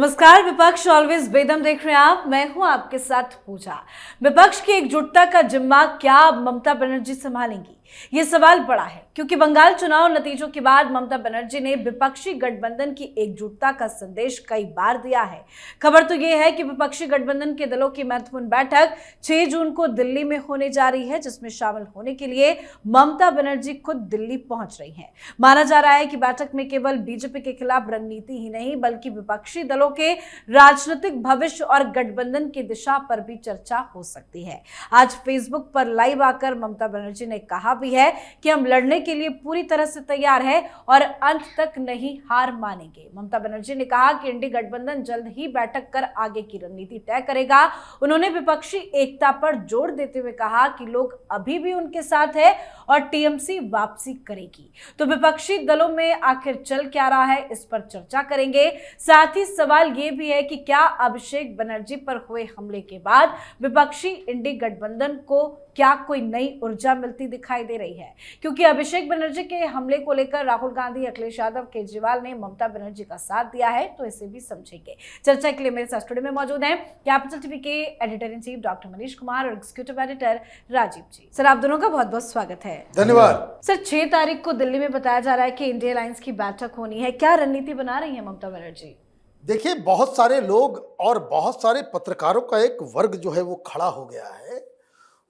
नमस्कार। विपक्ष ऑलवेज बेदम देख रहे हैं आप। मैं हूं आपके साथ पूजा। विपक्ष की एकजुटता का जिम्मा क्या ममता बनर्जी संभालेंगी, ये सवाल बड़ा है, क्योंकि बंगाल चुनाव नतीजों के बाद ममता बनर्जी ने विपक्षी गठबंधन की एकजुटता का संदेश कई बार दिया है। खबर तो यह है कि विपक्षी गठबंधन के दलों की महत्वपूर्ण बैठक 6 जून को दिल्ली में होने जा रही है, जिसमें शामिल होने के लिए ममता बनर्जी खुद दिल्ली पहुंच रही हैं। माना जा रहा है कि बैठक में केवल बीजेपी के खिलाफ रणनीति ही नहीं, बल्कि विपक्षी दलों के राजनीतिक भविष्य और गठबंधन की दिशा पर भी चर्चा हो सकती है। आज फेसबुक पर लाइव आकर ममता बनर्जी ने कहा भी है कि हम लड़ने के लिए पूरी तरह से तैयार है और अंत तक नहीं हार मानेंगे। ममता बनर्जी ने कहा कि इंडी गठबंधन जल्द ही बैठक कर आगे की रणनीति तय करेगा। उन्होंने विपक्षी एकता पर जोर देते हुए कहा कि लोग अभी भी उनके साथ है और टीएमसी वापसी करेगी। तो विपक्षी दलों में आखिर चल क्या रहा है, इस पर चर्चा करेंगे। साथ ही सवाल यह भी है कि क्या अभिषेक बनर्जी पर हुए हमले के बाद विपक्षी इंडी गठबंधन को क्या कोई नई ऊर्जा मिलती दिखाई दे रही है, क्योंकि अभिषेक बनर्जी के हमले को लेकर राहुल गांधी, अखिलेश यादव, केजरीवाल ने ममता बनर्जी का साथ दिया है। तो इसे भी समझेंगे। चर्चा के लिए मेरे साथ स्टूडियो में मौजूद हैं कैपिटल टीवी के editor in chief doctor Manish Kumar और एग्जीक्यूटिव एडिटर राजीव जी। सर, आप दोनों का बहुत बहुत स्वागत है। धन्यवाद। सर, 6 तारीख को दिल्ली में बताया जा रहा है कि इंडिया अलायंस की बैठक होनी है। क्या रणनीति बना रही है ममता बनर्जी? देखिए, बहुत सारे लोग और बहुत सारे पत्रकारों का एक वर्ग जो है वो खड़ा हो गया है।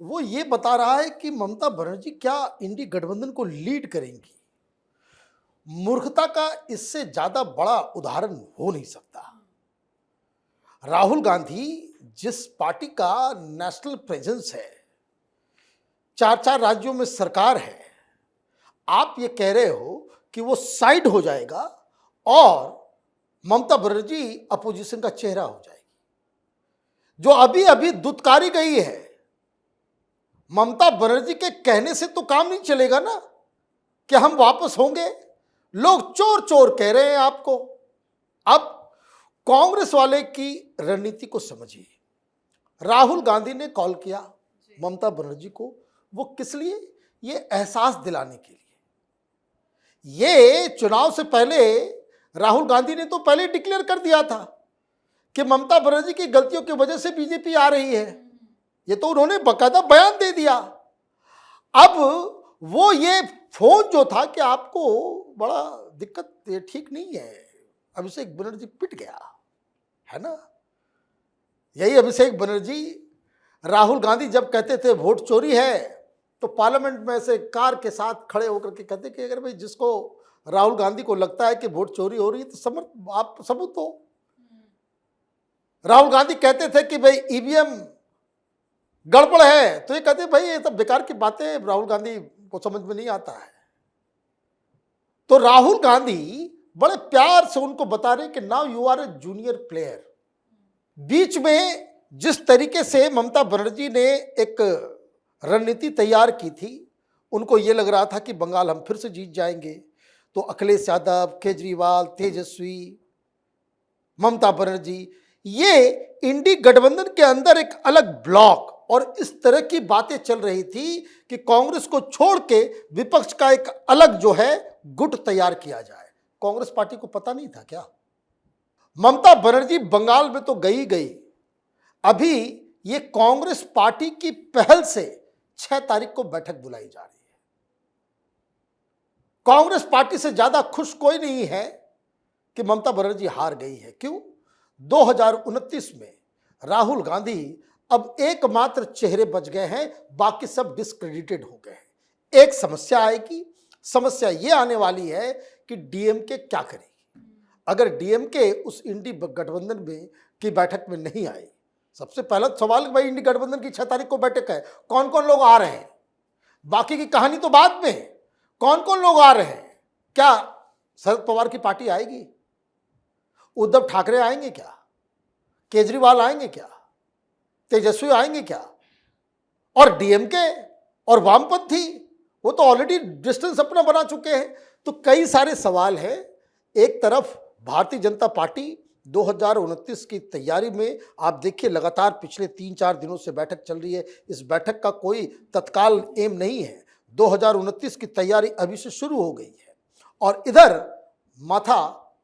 वो ये बता रहा है कि ममता बनर्जी क्या इंडी गठबंधन को लीड करेंगी। मूर्खता का इससे ज्यादा बड़ा उदाहरण हो नहीं सकता। राहुल गांधी जिस पार्टी का नेशनल प्रेजेंस है, 4 राज्यों में सरकार है, आप ये कह रहे हो कि वो साइड हो जाएगा और ममता बनर्जी अपोजिशन का चेहरा हो जाएगी, जो अभी अभी दुत्कारी गई है। ममता बनर्जी के कहने से तो काम नहीं चलेगा ना कि हम वापस होंगे। लोग चोर चोर कह रहे हैं आपको। अब कांग्रेस वाले की रणनीति को समझिए। राहुल गांधी ने कॉल किया ममता बनर्जी को, वो किस लिए? ये एहसास दिलाने के लिए। ये चुनाव से पहले राहुल गांधी ने तो पहले डिक्लेयर कर दिया था कि ममता बनर्जी की गलतियों की वजह से बीजेपी आ रही है। ये तो उन्होंने बकायदा बयान दे दिया। अब वो ये फोन जो था कि आपको बड़ा दिक्कत, ये ठीक नहीं है, अभिषेक बनर्जी पिट गया है ना। यही अभिषेक बनर्जी राहुल गांधी जब कहते थे वोट चोरी है, तो पार्लियामेंट में से कार के साथ खड़े होकर के कहते कि अगर भाई जिसको राहुल गांधी को लगता है कि वोट चोरी हो रही है तो आप सबूत दो। राहुल गांधी कहते थे कि भाई ईवीएम गड़बड़ है, तो ये कहते भाई ये सब बेकार की बातें, राहुल गांधी को समझ में नहीं आता है। तो राहुल गांधी बड़े प्यार से उनको बता रहे कि now you are a junior player. बीच में जिस तरीके से ममता बनर्जी ने एक रणनीति तैयार की थी, उनको ये लग रहा था कि बंगाल हम फिर से जीत जाएंगे, तो अखिलेश यादव, केजरीवाल, तेजस्वी, ममता बनर्जी, ये इंडी गठबंधन के अंदर एक अलग ब्लॉक और इस तरह की बातें चल रही थी कि कांग्रेस को छोड़ के विपक्ष का एक अलग जो है गुट तैयार किया जाए। कांग्रेस पार्टी को पता नहीं था क्या? ममता बनर्जी बंगाल में तो गई, अभी ये कांग्रेस पार्टी की पहल से 6 तारीख को बैठक बुलाई जा रही है। कांग्रेस पार्टी से ज्यादा खुश कोई नहीं है कि ममता बनर्जी हार गई है। क्यों? 2029 में राहुल गांधी अब एकमात्र चेहरे बच गए हैं, बाकी सब डिस्क्रेडिटेड हो गए हैं। एक समस्या आएगी। समस्या ये आने वाली है कि डीएमके क्या करेगी। अगर डीएमके उस इंडी गठबंधन में की बैठक में नहीं आई, सबसे पहला सवाल भाई इंडी गठबंधन की 6 तारीख को बैठक है, कौन कौन लोग आ रहे हैं? बाकी की कहानी तो बाद में। कौन कौन लोग आ रहे हैं? क्या शरद पवार की पार्टी आएगी? उद्धव ठाकरे आएंगे क्या? केजरीवाल आएंगे क्या? तेजस्वी आएंगे क्या? और डीएमके और वामपंथी वो तो ऑलरेडी डिस्टेंस अपना बना चुके हैं। तो कई सारे सवाल हैं। एक तरफ भारतीय जनता पार्टी 2029 की तैयारी में, आप देखिए लगातार पिछले 3-4 दिनों से बैठक चल रही है। इस बैठक का कोई तत्काल एम नहीं है। 2029 की तैयारी अभी से शुरू हो गई है और इधर माथा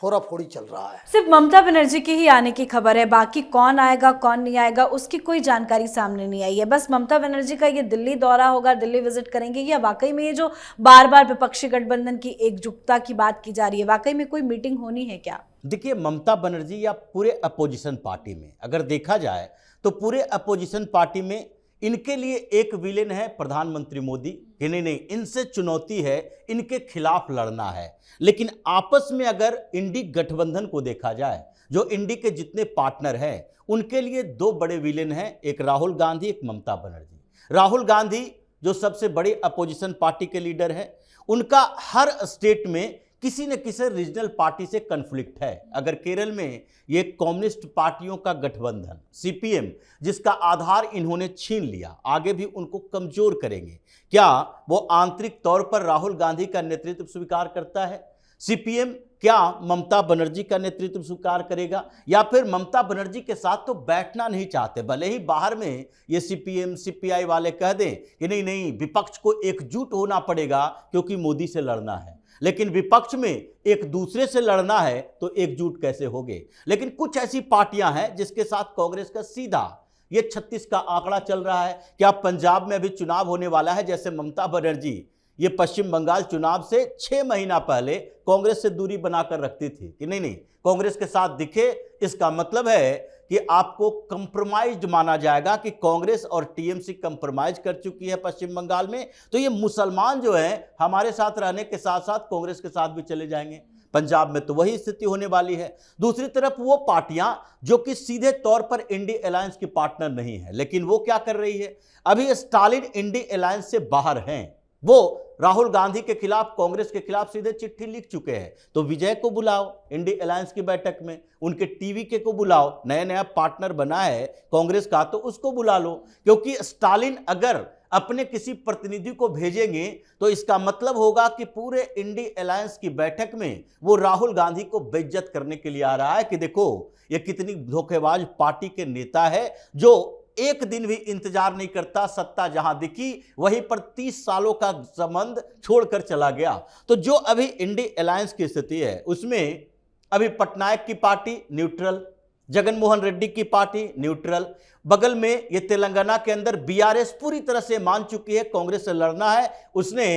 फोड़ाफोड़ी चल रहा है। सिर्फ ममता बनर्जी के ही आने की खबर है, बाकी कौन आएगा कौन नहीं आएगा उसकी कोई जानकारी सामने नहीं आई है। बस ममता बनर्जी का ये दिल्ली दौरा होगा, दिल्ली विजिट करेंगे, या वाकई में ये जो बार बार विपक्षी गठबंधन की एकजुटता की बात की जा रही है, वाकई में कोई मीटिंग होनी है क्या? देखिए, ममता बनर्जी या पूरे अपोजिशन पार्टी में अगर देखा जाए तो पूरे अपोजिशन पार्टी में इनके लिए एक विलेन है प्रधानमंत्री मोदी कि नहीं, इनसे चुनौती है, इनके खिलाफ लड़ना है। लेकिन आपस में अगर इंडी गठबंधन को देखा जाए, जो इंडी के जितने पार्टनर हैं उनके लिए दो बड़े विलेन हैं, एक राहुल गांधी, एक ममता बनर्जी। राहुल गांधी जो सबसे बड़ी अपोजिशन पार्टी के लीडर हैं, उनका हर स्टेट में किसी न किसी रीजनल पार्टी से कन्फ्लिक्ट है। अगर केरल में ये कम्युनिस्ट पार्टियों का गठबंधन सीपीएम, जिसका आधार इन्होंने छीन लिया, आगे भी उनको कमजोर करेंगे। क्या वो आंतरिक तौर पर राहुल गांधी का नेतृत्व स्वीकार करता है? सीपीएम क्या ममता बनर्जी का नेतृत्व स्वीकार करेगा, या फिर ममता बनर्जी के साथ तो बैठना नहीं चाहते? भले ही बाहर में ये सीपीएम सीपीआई वाले कह दें कि नहीं, विपक्ष को एकजुट होना पड़ेगा क्योंकि मोदी से लड़ना है, लेकिन विपक्ष में एक दूसरे से लड़ना है तो एकजुट कैसे होंगे? लेकिन कुछ ऐसी पार्टियां हैं जिसके साथ कांग्रेस का सीधा ये 36 का आंकड़ा चल रहा है। क्या पंजाब में अभी चुनाव होने वाला है? जैसे ममता बनर्जी ये पश्चिम बंगाल चुनाव से 6 महीना पहले कांग्रेस से दूरी बनाकर रखती थी कि नहीं, कांग्रेस के साथ दिखे, इसका मतलब है कि आपको कंप्रोमाइज माना जाएगा कि कांग्रेस और टीएमसी कंप्रोमाइज कर चुकी है पश्चिम बंगाल में, तो ये मुसलमान जो हैं हमारे साथ रहने के साथ साथ कांग्रेस के साथ भी चले जाएंगे। पंजाब में तो वही स्थिति होने वाली है। दूसरी तरफ वो पार्टियां जो कि सीधे तौर पर इंडी अलायंस की पार्टनर नहीं है, लेकिन वो क्या कर रही है, अभी स्टालिन इंडी अलायंस से बाहर हैं। वो राहुल गांधी के खिलाफ, कांग्रेस के खिलाफ सीधे चिट्ठी लिख चुके हैं। तो विजय को बुलाओ इंडी अलायंस की बैठक में, उनके टीवीके को बुलाओ, नया पार्टनर बना है कांग्रेस का तो उसको बुला लो। क्योंकि स्टालिन अगर अपने किसी प्रतिनिधि को भेजेंगे तो इसका मतलब होगा कि पूरे इंडी अलायंस की बैठक में वो राहुल गांधी को बेइज्जत करने के लिए आ रहा है कि देखो ये कितनी धोखेबाज पार्टी के नेता है जो एक दिन भी इंतजार नहीं करता, सत्ता जहां दिखी वहीं पर 30 सालों का संबंध छोड़कर चला गया। तो जो अभी इंडी अलायंस की स्थिति है उसमें अभी पटनायक की पार्टी न्यूट्रल, जगनमोहन रेड्डी की पार्टी न्यूट्रल, बगल में ये तेलंगाना के अंदर बीआरएस पूरी तरह से मान चुकी है कांग्रेस से लड़ना है, उसने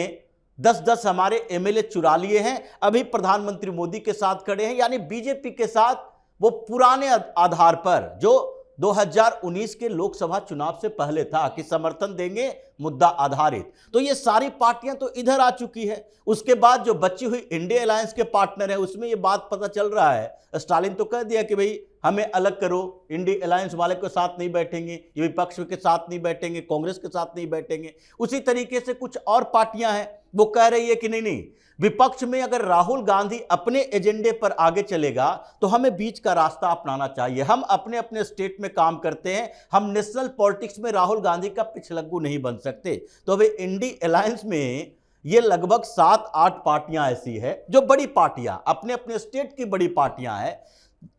10-10 हमारे एमएलए चुरा लिए हैं, अभी प्रधानमंत्री मोदी के साथ खड़े हैं। यानी बीजेपी के साथ वो पुराने आधार पर जो 2019 के लोकसभा चुनाव से पहले था कि समर्थन देंगे मुद्दा आधारित, तो ये सारी पार्टियां तो इधर आ चुकी है। उसके बाद जो बची हुई इंडिया अलायंस के पार्टनर है उसमें ये बात पता चल रहा है, स्टालिन तो कह दिया कि भाई हमें अलग करो, इंडिया अलायंस वाले के साथ नहीं बैठेंगे, ये विपक्ष के साथ नहीं बैठेंगे, कांग्रेस के साथ नहीं बैठेंगे। उसी तरीके से कुछ और पार्टियां हैं वो कह रही है कि नहीं, विपक्ष में अगर राहुल गांधी अपने एजेंडे पर आगे चलेगा तो हमें बीच का रास्ता अपनाना चाहिए। हम अपने अपने स्टेट में काम करते हैं, हम नेशनल पॉलिटिक्स में राहुल गांधी का पिछलग्गू नहीं बन सकते। तो अभी इंडी अलायंस में ये लगभग 7-8 पार्टियां ऐसी है जो बड़ी पार्टियां, अपने अपने स्टेट की बड़ी पार्टियां हैं।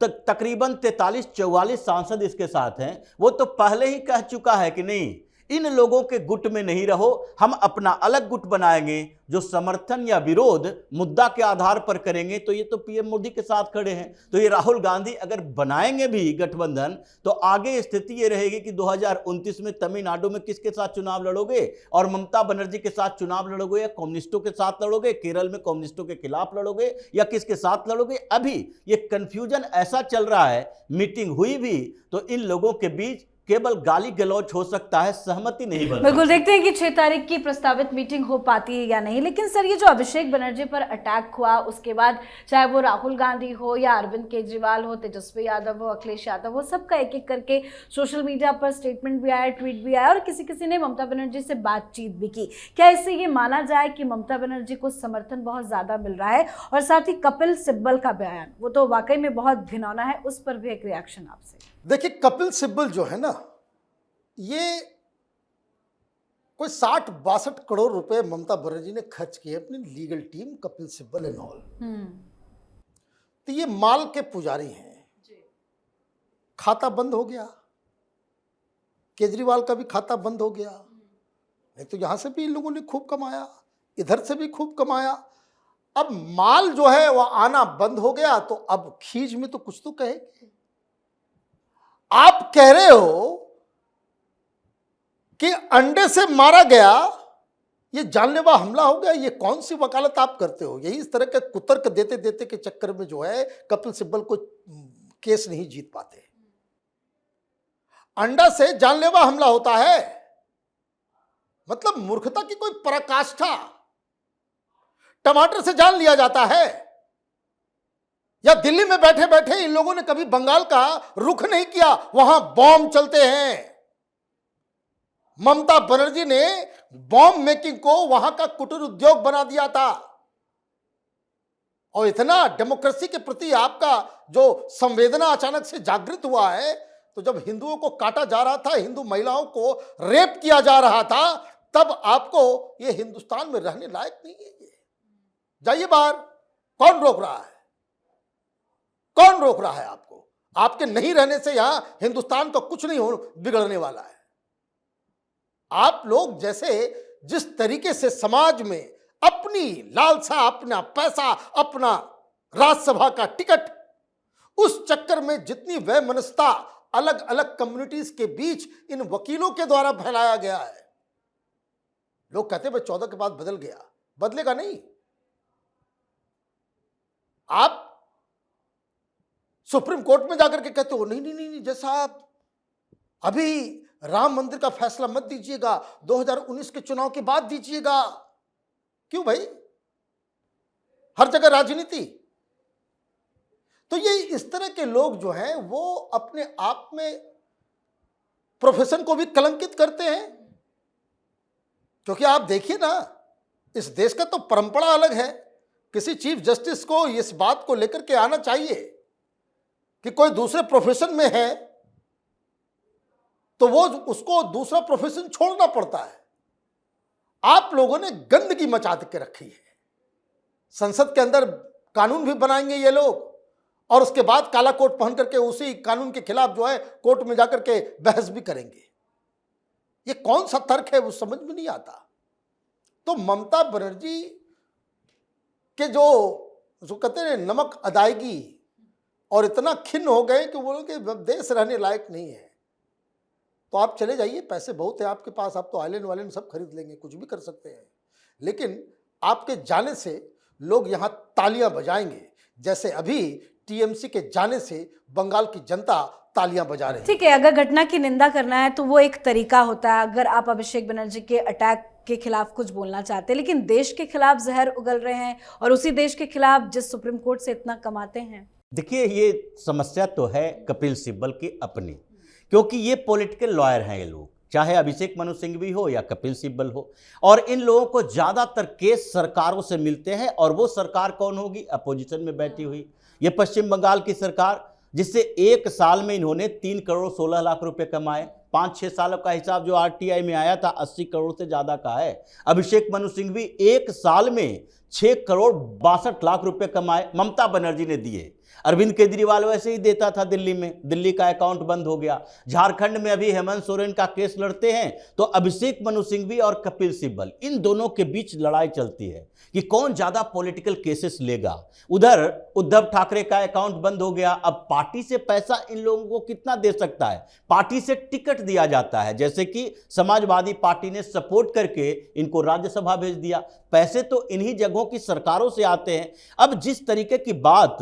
तकरीबन 43-44 सांसद इसके साथ हैं। वो तो पहले ही कह चुका है कि नहीं, इन लोगों के गुट में नहीं रहो, हम अपना अलग गुट बनाएंगे जो समर्थन या विरोध मुद्दा के आधार पर करेंगे। तो ये तो पीएम मोदी के साथ खड़े हैं। तो ये राहुल गांधी अगर बनाएंगे भी गठबंधन तो आगे स्थिति ये रहेगी कि 2029 में तमिलनाडु में किसके साथ चुनाव लड़ोगे, और ममता बनर्जी के साथ चुनाव लड़ोगे या कम्युनिस्टों के साथ लड़ोगे, केरल में कम्युनिस्टों के खिलाफ लड़ोगे या किसके साथ लड़ोगे। अभी ये कंफ्यूजन ऐसा चल रहा है, मीटिंग हुई भी तो इन लोगों के बीच केवल गाली गलौच हो सकता है, सहमति नहीं बन। बिल्कुल, देखते हैं कि 6 तारीख की प्रस्तावित मीटिंग हो पाती है या नहीं। लेकिन सर, ये जो अभिषेक बनर्जी पर अटैक हुआ उसके बाद चाहे वो राहुल गांधी हो या अरविंद केजरीवाल हो, तेजस्वी यादव हो, अखिलेश यादव हो, सबका एक एक करके सोशल मीडिया पर स्टेटमेंट भी आया, ट्वीट भी आया और किसी ने ममता बनर्जी से बातचीत भी की। क्या इससे ये माना जाए कि ममता बनर्जी को समर्थन बहुत ज्यादा मिल रहा है? और साथ ही कपिल सिब्बल का बयान, वो तो वाकई में बहुत घिनौना है, उस पर भी एक रिएक्शन आपसे। देखिए, कपिल सिब्बल जो है ना, ये कोई 60-62 करोड़ रुपए ममता बनर्जी ने खर्च किए अपनी legal team, Kapil Sibal and all. तो ये माल के पुजारी हैं। खाता बंद हो गया, केजरीवाल का भी खाता बंद हो गया। नहीं तो यहां से भी इन लोगों ने खूब कमाया, इधर से भी खूब कमाया। अब माल जो है वह आना बंद हो गया, तो अब खींच में तो कुछ तो कहेंगे। आप कह रहे हो कि अंडे से मारा गया, ये जानलेवा हमला हो गया, ये कौन सी वकालत आप करते हो? यही इस तरह के कुतर्क देते देते के चक्कर में जो है कपिल सिब्बल को केस नहीं जीत पाते। अंडा से जानलेवा हमला होता है, मतलब मूर्खता की कोई पराकाष्ठा। टमाटर से जान लिया जाता है, या दिल्ली में बैठे बैठे इन लोगों ने कभी बंगाल का रुख नहीं किया, वहां बॉम्ब चलते हैं। ममता बनर्जी ने बॉम्ब मेकिंग को वहां का कुटीर उद्योग बना दिया था। और इतना डेमोक्रेसी के प्रति आपका जो संवेदना अचानक से जागृत हुआ है, तो जब हिंदुओं को काटा जा रहा था, हिंदू महिलाओं को रेप किया जा रहा था, तब आपको ये हिंदुस्तान में रहने लायक नहीं है। ये जाइए बाहर, कौन रोक रहा है? कौन रोक रहा है आपको? आपके नहीं रहने से यहां हिंदुस्तान का कुछ नहीं बिगड़ने वाला है। आप लोग जैसे जिस तरीके से समाज में अपनी लालसा, अपना पैसा, अपना राज्यसभा का टिकट, उस चक्कर में जितनी वैमनस्यता अलग अलग कम्युनिटीज के बीच इन वकीलों के द्वारा फैलाया गया है। लोग कहते हैं 14 के बाद बदल गया, बदलेगा नहीं। आप सुप्रीम कोर्ट में जाकर के कहते हो नहीं नहीं नहीं, जैसा आप अभी राम मंदिर का फैसला मत दीजिएगा, 2019 के चुनाव के बाद दीजिएगा। क्यों भाई? हर जगह राजनीति। तो ये इस तरह के लोग जो हैं वो अपने आप में प्रोफेशन को भी कलंकित करते हैं। क्योंकि आप देखिए ना, इस देश का तो परंपरा अलग है। किसी चीफ जस्टिस को इस बात को लेकर के आना चाहिए कि कोई दूसरे प्रोफेशन में है तो वो उसको दूसरा प्रोफेशन छोड़ना पड़ता है। आप लोगों ने गंदगी मचा के रखी है। संसद के अंदर कानून भी बनाएंगे ये लोग, और उसके बाद काला कोट पहन करके उसी कानून के खिलाफ जो है कोर्ट में जाकर के बहस भी करेंगे। ये कौन सा तर्क है वो समझ में नहीं आता। तो ममता बनर्जी के जो कहते हैं नमक अदायगी, और इतना खिन्न हो गए कि बोलो कि देश रहने लायक नहीं है। तो आप चले जाइए, पैसे बहुत है आपके पास, आप तो आइलैंड वाइलैंड सब खरीद लेंगे, कुछ भी कर सकते हैं। लेकिन आपके जाने से लोग यहाँ तालियां बजाएंगे, जैसे अभी टीएमसी के जाने से बंगाल की जनता तालियां बजा रही है। ठीक है, अगर घटना की निंदा करना है तो वो एक तरीका होता है, अगर आप अभिषेक बनर्जी के अटैक के खिलाफ कुछ बोलना चाहते हैं। लेकिन देश के खिलाफ जहर उगल रहे हैं, और उसी देश के खिलाफ जिस सुप्रीम कोर्ट से इतना कमाते हैं। देखिए, ये समस्या तो है कपिल सिब्बल की अपनी, क्योंकि ये पॉलिटिकल लॉयर हैं ये लोग, चाहे अभिषेक मनु सिंघवी हो या कपिल सिब्बल हो। और इन लोगों को ज्यादातर केस सरकारों से मिलते हैं, और वो सरकार कौन होगी? अपोजिशन में बैठी हुई ये पश्चिम बंगाल की सरकार, जिससे एक साल में इन्होंने 3 करोड़ 16 लाख रुपए कमाए। 5-6 सालों का हिसाब जो आरटीआई में आया था 80 करोड़ से ज्यादा का है। अभिषेक मनु सिंघवी एक साल में 6 करोड़ 62 लाख रुपए कमाए, ममता बनर्जी ने दिए। अरविंद केजरीवाल वैसे ही देता था दिल्ली में, दिल्ली का अकाउंट बंद हो गया। झारखंड में अभी हेमंत सोरेन का केस लड़ते हैं, तो अभिषेक मनु सिंघवी और कपिल सिब्बल, इन दोनों के बीच लड़ाई चलती है कि कौन ज्यादा पॉलिटिकल केसेस लेगा। उधर उद्धव ठाकरे का अकाउंट बंद हो गया, अब पार्टी से पैसा इन लोगों को कितना दे सकता है? पार्टी से टिकट दिया जाता है, जैसे कि समाजवादी पार्टी ने सपोर्ट करके इनको राज्यसभा भेज दिया। पैसे तो इन्हीं जगहों की सरकारों से आते हैं। अब जिस तरीके की बात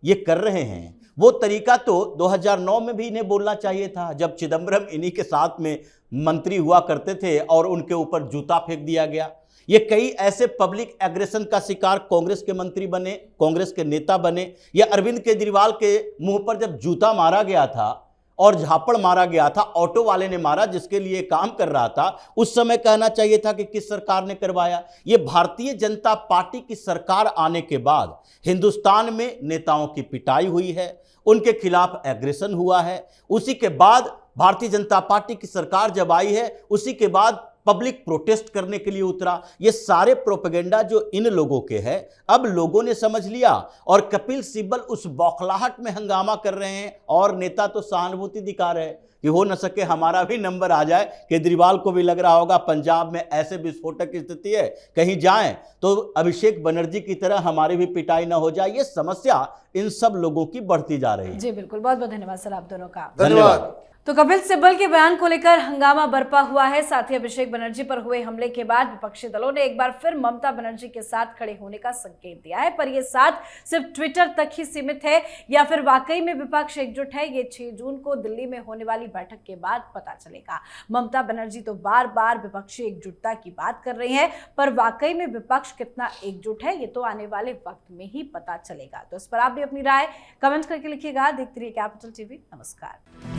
ये कर रहे हैं, वो तरीका तो 2009 में भी इन्हें बोलना चाहिए था, जब चिदम्बरम इन्हीं के साथ में मंत्री हुआ करते थे और उनके ऊपर जूता फेंक दिया गया। ये कई ऐसे पब्लिक एग्रेशन का शिकार कांग्रेस के मंत्री बने, कांग्रेस के नेता बने, या अरविंद केजरीवाल के मुंह पर जब जूता मारा गया था और झापड़ मारा गया था, ऑटो वाले ने मारा जिसके लिए काम कर रहा था, उस समय कहना चाहिए था कि किस सरकार ने करवाया। ये भारतीय जनता पार्टी की सरकार आने के बाद हिंदुस्तान में नेताओं की पिटाई हुई है, उनके खिलाफ एग्रेशन हुआ है। उसी के बाद भारतीय जनता पार्टी की सरकार जब आई है, उसी के बाद पब्लिक प्रोटेस्ट करने के लिए उतरा। ये सारे प्रोपेगेंडा जो इन लोगों के हैं, अब लोगों ने समझ लिया, और कपिल सिब्बल उस बौखलाहट में हंगामा कर रहे हैं, और नेता तो सहानुभूति दिखा रहे हैं। कि हो न सके हमारा भी नंबर आ जाए। केजरीवाल को भी लग रहा होगा पंजाब में ऐसे विस्फोटक स्थिति है, कहीं जाएं तो अभिषेक बनर्जी की तरह हमारी भी पिटाई ना हो जाए। ये समस्या इन सब लोगों की बढ़ती जा रही है। जी बिल्कुल, बहुत बहुत धन्यवाद सर आप दोनों का। धन्यवाद। तो कपिल सिब्बल के बयान को लेकर हंगामा बरपा हुआ है। साथ ही अभिषेक बनर्जी पर हुए हमले के बाद विपक्षी दलों ने एक बार फिर ममता बनर्जी के साथ खड़े होने का संकेत दिया है, पर यह साथ सिर्फ ट्विटर तक ही सीमित है या फिर वाकई में विपक्ष एकजुट है, ये 6 जून को दिल्ली में होने वाली बैठक के बाद पता चलेगा। ममता बनर्जी तो बार बार विपक्षी एकजुटता की बात कर रही है, पर वाकई में विपक्ष कितना एकजुट है ये तो आने वाले वक्त में ही पता चलेगा। तो इस पर आप भी अपनी राय कमेंट करके लिखिएगा। देखते रहिए कैपिटल टीवी। नमस्कार।